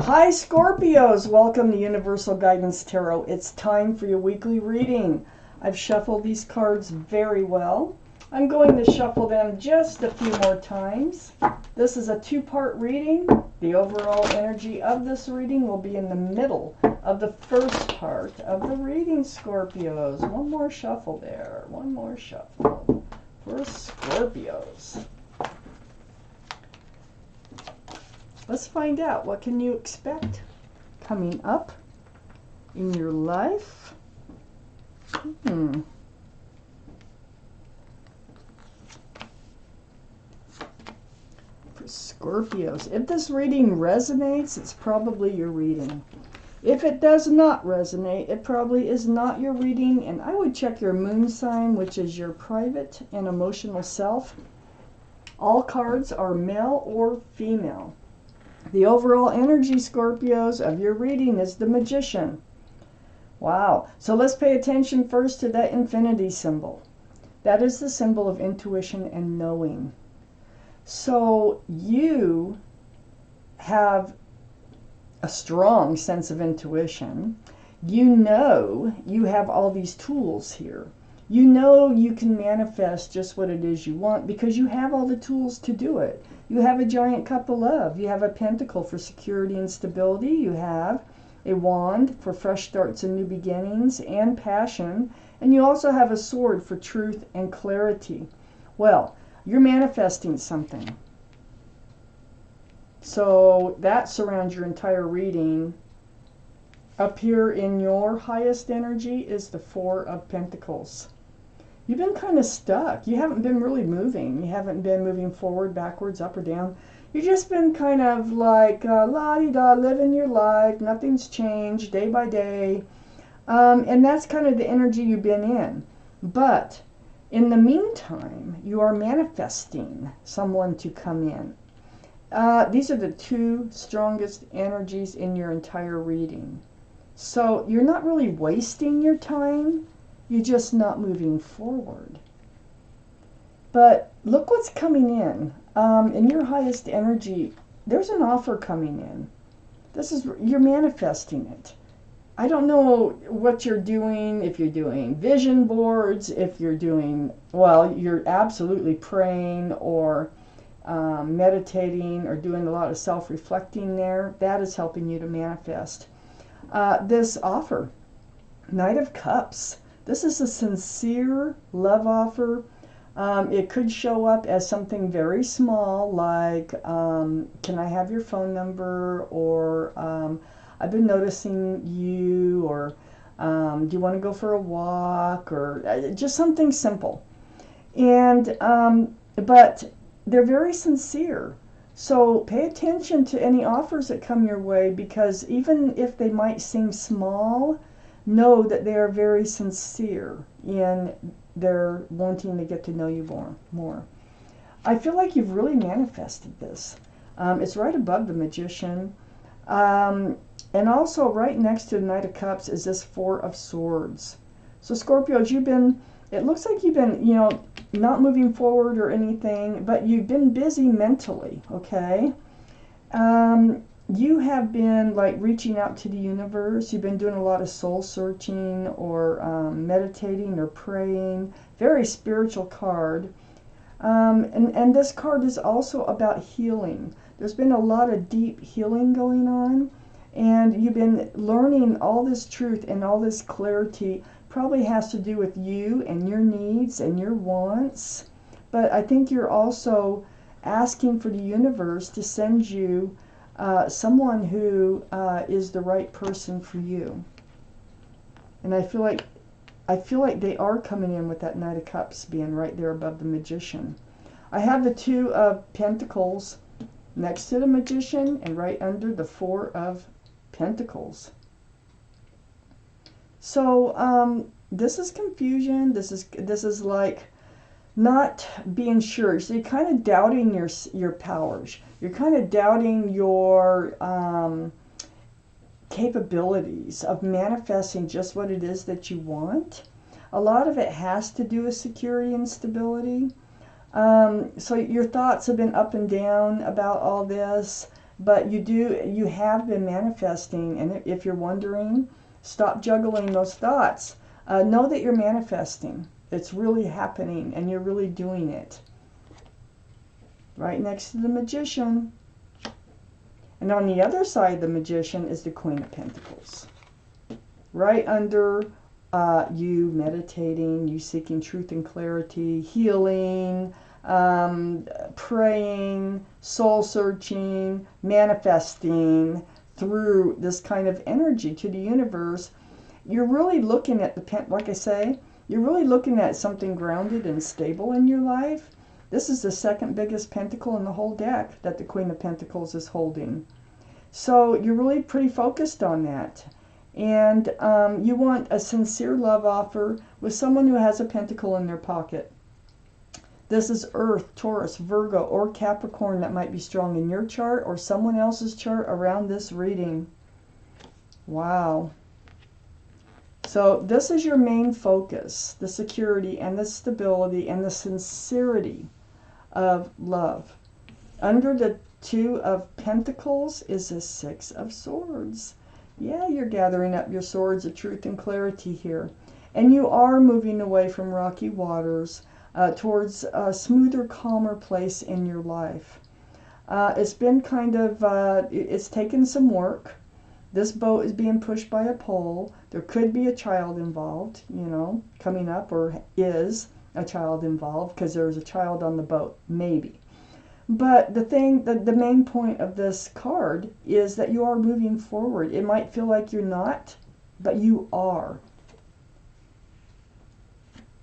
Hi Scorpios, welcome to Universal Guidance Tarot. It's time for your weekly reading. I've shuffled these cards very well. I'm going to shuffle them just a few more times. This is a two-part reading. The overall energy of this reading will be in the middle of the first part of the reading, Scorpios. One more shuffle there. One more shuffle for Scorpios. Let's find out, what can you expect coming up in your life? For Scorpios, if this reading resonates, it's probably your reading. If it does not resonate, it probably is not your reading, and I would check your moon sign, which is your private and emotional self. All cards are male or female. The overall energy, Scorpios, of your reading is the Magician. Wow. So let's pay attention first to that infinity symbol. That is the symbol of intuition and knowing. So you have a strong sense of intuition. You know you have all these tools here. You know you can manifest just what it is you want because you have all the tools to do it. You have a giant cup of love. You have a pentacle for security and stability. You have a wand for fresh starts and new beginnings and passion. And you also have a sword for truth and clarity. Well, you're manifesting something. So that surrounds your entire reading. Up here in your highest energy is the Four of Pentacles. You've been kind of stuck. You haven't been really moving. You haven't been moving forward, backwards, up or down. You've just been kind of like la-di-da, living your life. Nothing's changed day by day. And that's kind of the energy you've been in. But in the meantime, you are manifesting someone to come in. These are the two strongest energies in your entire reading. So you're not really wasting your time. You're just not moving forward. But look what's coming in. In your highest energy, there's an offer coming in. You're manifesting it. I don't know what you're doing, if you're doing vision boards, if you're doing, well, you're absolutely praying or meditating or doing a lot of self-reflecting there. That is helping you to manifest. This offer, Knight of Cups. This is a sincere love offer. It could show up as something very small, like, can I have your phone number? Or I've been noticing you, or do you want to go for a walk? Or just something simple. And but they're very sincere. So pay attention to any offers that come your way, because even if they might seem small, know that they are very sincere in their wanting to get to know you more. I feel like you've really manifested this. It's right above the Magician. And also right next to the Knight of Cups is this Four of Swords. So Scorpios, it looks like you've been, not moving forward or anything, but you've been busy mentally, okay? You have been like reaching out to the universe. You've been doing a lot of soul searching or meditating or praying. Very spiritual card. And this card is also about healing. There's been a lot of deep healing going on. And you've been learning all this truth and all this clarity. Probably has to do with you and your needs and your wants. But I think you're also asking for the universe to send you someone who is the right person for you. And I feel like they are coming in with that Knight of Cups being right there above the Magician. I have the Two of Pentacles next to the Magician and right under the Four of Pentacles. So this is confusion. This is like not being sure. So you're kind of doubting your powers. You're kind of doubting your capabilities of manifesting just what it is that you want. A lot of it has to do with security and stability. So your thoughts have been up and down about all this. But you have been manifesting, and if you're wondering, stop juggling those thoughts. Know that you're manifesting. It's really happening, and you're really doing it. Right next to the Magician. And on the other side of the Magician is the Queen of Pentacles. Right under you meditating, you seeking truth and clarity, healing, praying, soul searching, manifesting through this kind of energy to the universe. You're really looking at like I say, you're really looking at something grounded and stable in your life. This is the second biggest pentacle in the whole deck that the Queen of Pentacles is holding. So you're really pretty focused on that. And you want a sincere love offer with someone who has a pentacle in their pocket. This is Earth, Taurus, Virgo, or Capricorn that might be strong in your chart or someone else's chart around this reading. Wow. So this is your main focus, the security and the stability and the sincerity of love. Under the Two of Pentacles is the Six of Swords. Yeah, you're gathering up your swords of truth and clarity here. And you are moving away from rocky waters towards a smoother, calmer place in your life. It's been kind of, it's taken some work. This boat is being pushed by a pole. There could be a child involved, you know, coming up, or is a child involved because there's a child on the boat, maybe. But the main point of this card is that you are moving forward. It might feel like you're not, but you are.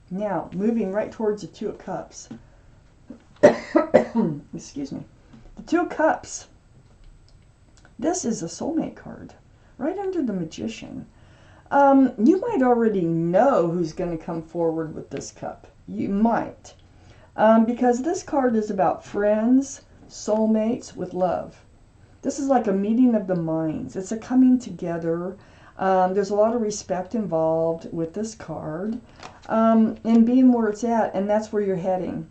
Now, moving right towards the Two of Cups. Excuse me. The Two of Cups. This is a soulmate card, right under the Magician. You might already know who's going to come forward with this cup. You might. Because this card is about friends, soulmates with love. This is like a meeting of the minds. It's a coming together. There's a lot of respect involved with this card. And being where it's at, and that's where you're heading.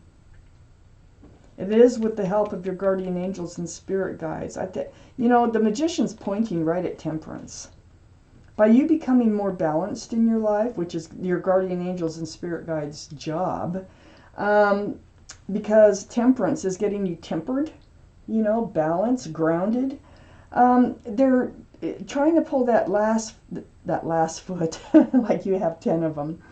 It is with the help of your guardian angels and spirit guides. You know, the Magician's pointing right at Temperance. By you becoming more balanced in your life, which is your guardian angels and spirit guides' job, because Temperance is getting you tempered, you know, balanced, grounded. They're trying to pull that last foot, like you have 10 of them.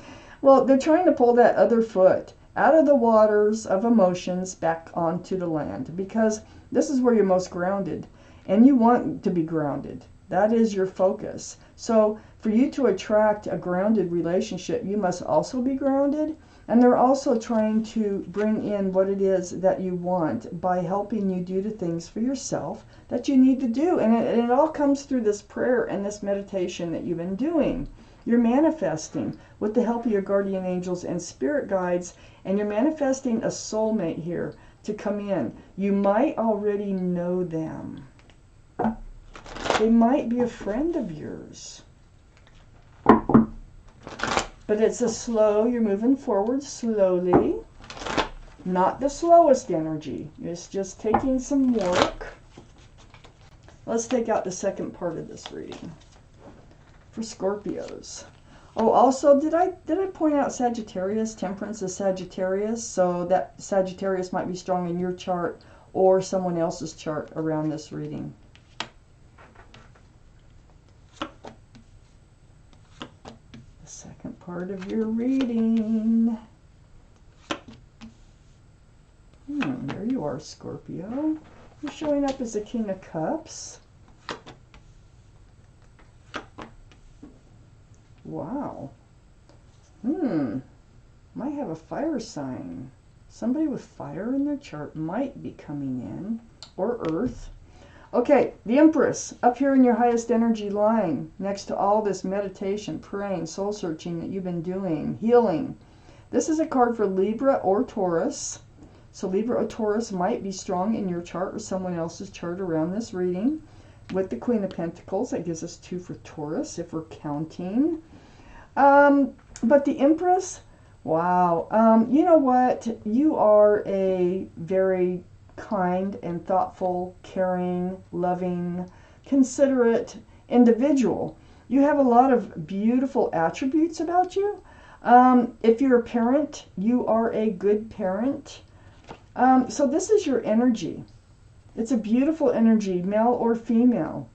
Well, they're trying to pull that other foot out of the waters of emotions back onto the land, because this is where you're most grounded, and you want to be grounded. That is your focus. So for you to attract a grounded relationship, you must also be grounded. And they're also trying to bring in what it is that you want by helping you do the things for yourself that you need to do. And it all comes through this prayer and this meditation that you've been doing. You're manifesting with the help of your guardian angels and spirit guides, and you're manifesting a soulmate here to come in. You might already know them. They might be a friend of yours. But it's you're moving forward slowly. Not the slowest energy. It's just taking some work. Let's take out the second part of this reading for Scorpios. Oh, also, did I point out Sagittarius? Temperance is Sagittarius, so that Sagittarius might be strong in your chart or someone else's chart around this reading. Second part of your reading. There you are, Scorpio. You're showing up as the King of Cups. Wow. Might have a fire sign. Somebody with fire in their chart might be coming in. Or Earth. Okay, the Empress, up here in your highest energy line, next to all this meditation, praying, soul searching that you've been doing, healing. This is a card for Libra or Taurus. So Libra or Taurus might be strong in your chart or someone else's chart around this reading. With the Queen of Pentacles, that gives us 2 for Taurus if we're counting. But the Empress, wow. You know what? You are a very kind and thoughtful, caring, loving, considerate individual. You have a lot of beautiful attributes about you. If you're a parent, you are a good parent. So this is your energy. It's a beautiful energy, male or female.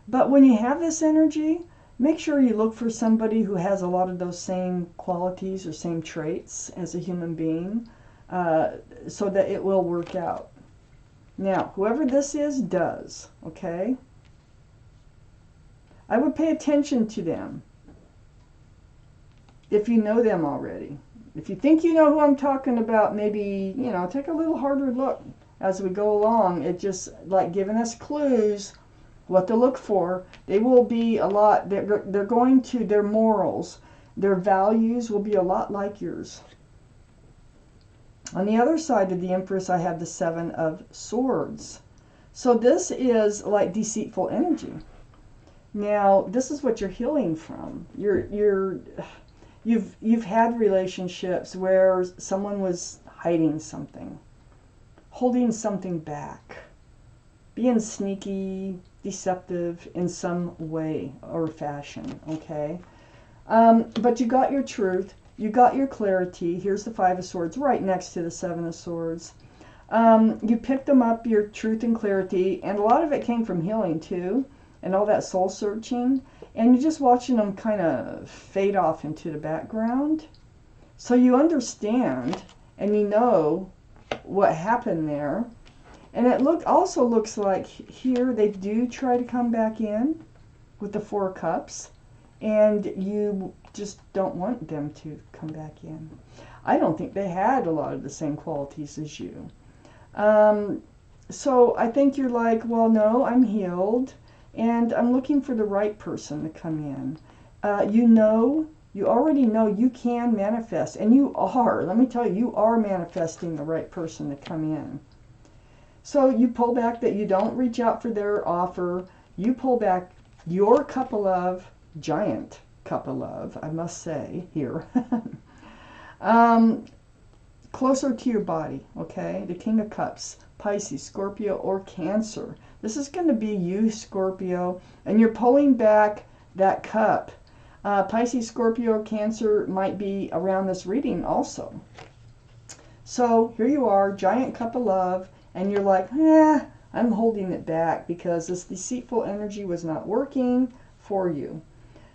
But when you have this energy, make sure you look for somebody who has a lot of those same qualities or same traits as a human being, so that it will work out. Now, whoever this is does, okay? I would pay attention to them if you know them already. If you think you know who I'm talking about, maybe, take a little harder look as we go along. It's just like giving us clues what to look for. They will be a lot, they're going to, their morals, their values will be a lot like yours. On the other side of the Empress, I have the Seven of Swords. So this is like deceitful energy. Now, this is what you're healing from. You've had relationships where someone was hiding something, holding something back, being sneaky, deceptive in some way or fashion, okay? But you got your truth, you got your clarity. Here's the Five of Swords right next to the Seven of Swords. You picked them up, your truth and clarity, and a lot of it came from healing too, and all that soul searching, and you're just watching them kind of fade off into the background. So you understand, and you know what happened there. And it also looks like here they do try to come back in with the Four of Cups, and you just don't want them to come back in. I don't think they had a lot of the same qualities as you. So I think you're like, well, no, I'm healed, and I'm looking for the right person to come in. You already know you can manifest, and you are. Let me tell you, you are manifesting the right person to come in. So you pull back that you don't reach out for their offer. You pull back your cup of love, giant cup of love, I must say here. Closer to your body, okay? The King of Cups, Pisces, Scorpio, or Cancer. This is going to be you, Scorpio, and you're pulling back that cup. Pisces, Scorpio, Cancer might be around this reading also. So here you are, giant cup of love. And you're like, I'm holding it back because this deceitful energy was not working for you.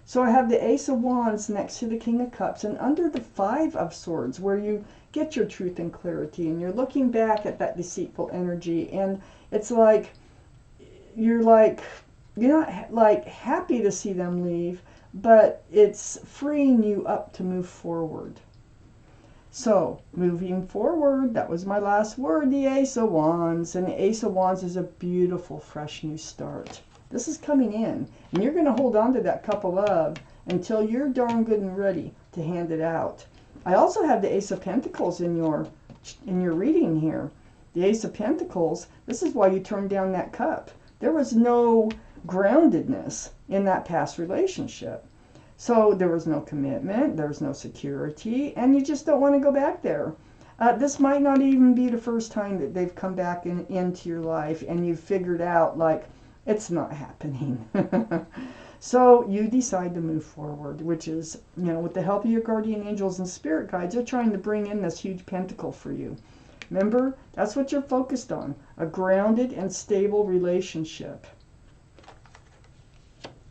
So I have the Ace of Wands next to the King of Cups, and under the Five of Swords, where you get your truth and clarity, and you're looking back at that deceitful energy, and it's like you're not like happy to see them leave, but it's freeing you up to move forward. So, moving forward, that was my last word, the Ace of Wands. And the Ace of Wands is a beautiful, fresh new start. This is coming in. And you're going to hold on to that cup of love until you're darn good and ready to hand it out. I also have the Ace of Pentacles in your reading here. The Ace of Pentacles, this is why you turned down that cup. There was no groundedness in that past relationship. So there was no commitment, there was no security, and you just don't want to go back there. This might not even be the first time that they've come back into your life and you've figured out, like, it's not happening. So you decide to move forward, which is, with the help of your guardian angels and spirit guides, they're trying to bring in this huge pentacle for you. Remember, that's what you're focused on, a grounded and stable relationship.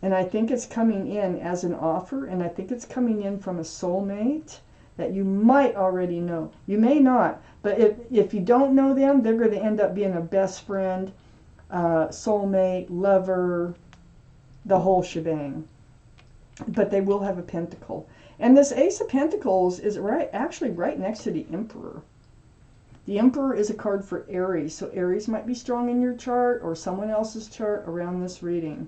And I think it's coming in as an offer, and I think it's coming in from a soulmate that you might already know. You may not, but if you don't know them, they're going to end up being a best friend, soulmate, lover, the whole shebang. But they will have a pentacle. And this Ace of Pentacles is actually right next to the Emperor. The Emperor is a card for Aries, so Aries might be strong in your chart or someone else's chart around this reading.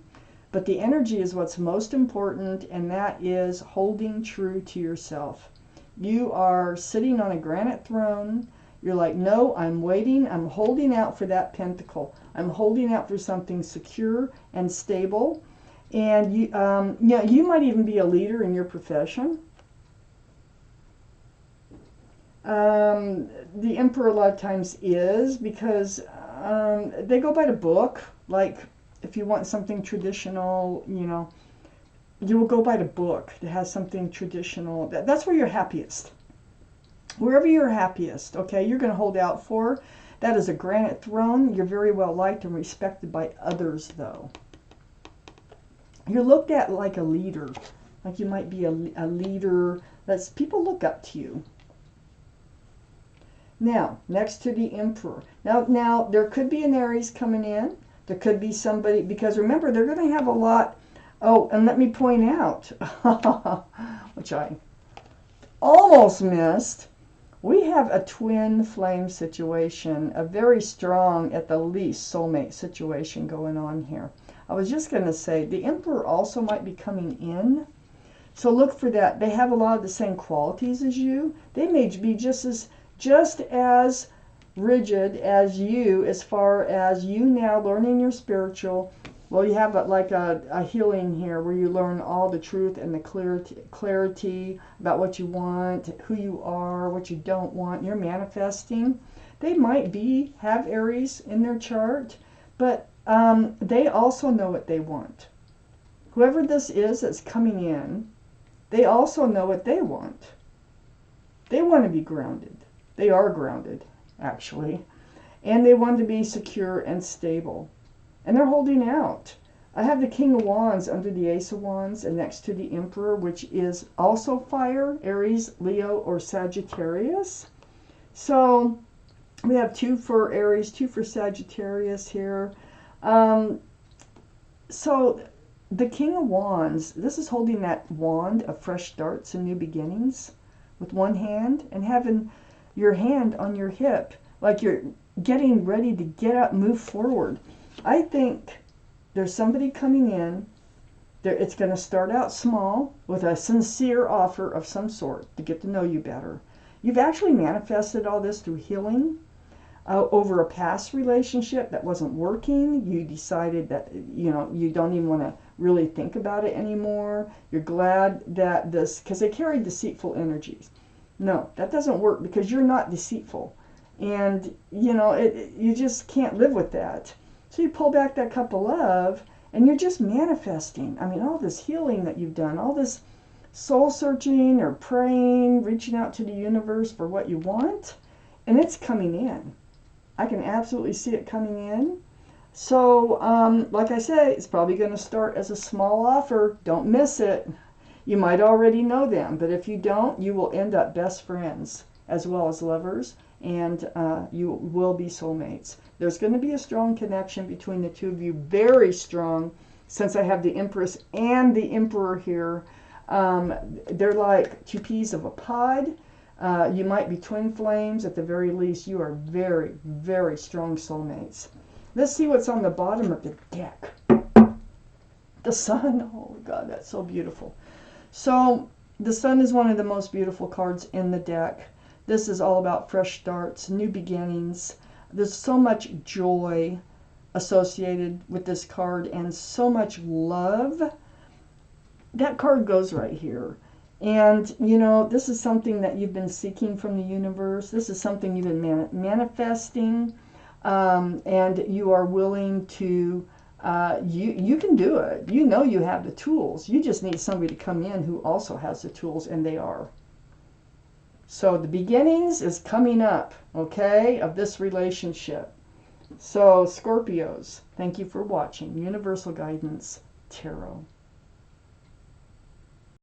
But the energy is what's most important, and that is holding true to yourself. You are sitting on a granite throne. You're like, no, I'm waiting. I'm holding out for that pentacle. I'm holding out for something secure and stable. And you might even be a leader in your profession. The Emperor a lot of times is, because they go by the book. Like, if you want something traditional, you know, you will go by the book that has something traditional. That's where you're happiest. Wherever you're happiest, okay, you're going to hold out for. That is a granite throne. You're very well liked and respected by others, though. You're looked at like a leader. Like you might be a leader. People look up to you. Now, next to the Emperor. Now there could be an Aries coming in. There could be somebody, because remember, they're going to have a lot. Oh, and let me point out, which I almost missed, we have a twin flame situation, a very strong, at the least, soulmate situation going on here. I was just going to say, the Emperor also might be coming in. So look for that. They have a lot of the same qualities as you. They may be just as rigid as you, as far as you now learning your spiritual. Well, you have like a healing here where you learn all the truth and the clarity about what you want, who you are, what you don't want. You're manifesting. They might have Aries in their chart, but they also know what they want. Whoever this is that's coming in, they also know what they want. They want to be grounded. They are grounded, actually. And they want to be secure and stable. And they're holding out. I have the King of Wands under the Ace of Wands and next to the Emperor, which is also fire, Aries, Leo, or Sagittarius. So we have 2 for Aries, 2 for Sagittarius here. So the King of Wands, this is holding that wand of fresh starts and new beginnings with one hand and having your hand on your hip, like you're getting ready to get up, move forward. I think there's somebody coming in. It's going to start out small with a sincere offer of some sort to get to know you better. You've actually manifested all this through healing over a past relationship that wasn't working. You decided that, you know, you don't even want to really think about it anymore. You're glad that this, because they carry deceitful energies. No, that doesn't work because you're not deceitful. And, you know, you just can't live with that. So you pull back that cup of love and you're just manifesting. I mean, all this healing that you've done, all this soul searching or praying, reaching out to the universe for what you want, and it's coming in. I can absolutely see it coming in. So, like I say, it's probably going to start as a small offer. Don't miss it. You might already know them, but if you don't, you will end up best friends as well as lovers, and you will be soulmates. There's going to be a strong connection between the two of you, very strong, since I have the Empress and the Emperor here. They're like 2 peas of a pod. You might be twin flames. At the very least, you are very, very strong soulmates. Let's see what's on the bottom of the deck. The sun. Oh, God, that's so beautiful. So the sun is one of the most beautiful cards in the deck. This is all about fresh starts, new beginnings. There's so much joy associated with this card and so much love. That card goes right here. And, you know, this is something that you've been seeking from the universe. This is something you've been manifesting. And you are willing to, you can do it. You know you have the tools. You just need somebody to come in who also has the tools, and they are. So the beginnings is coming up, okay, of this relationship. So Scorpios, thank you for watching Universal Guidance Tarot.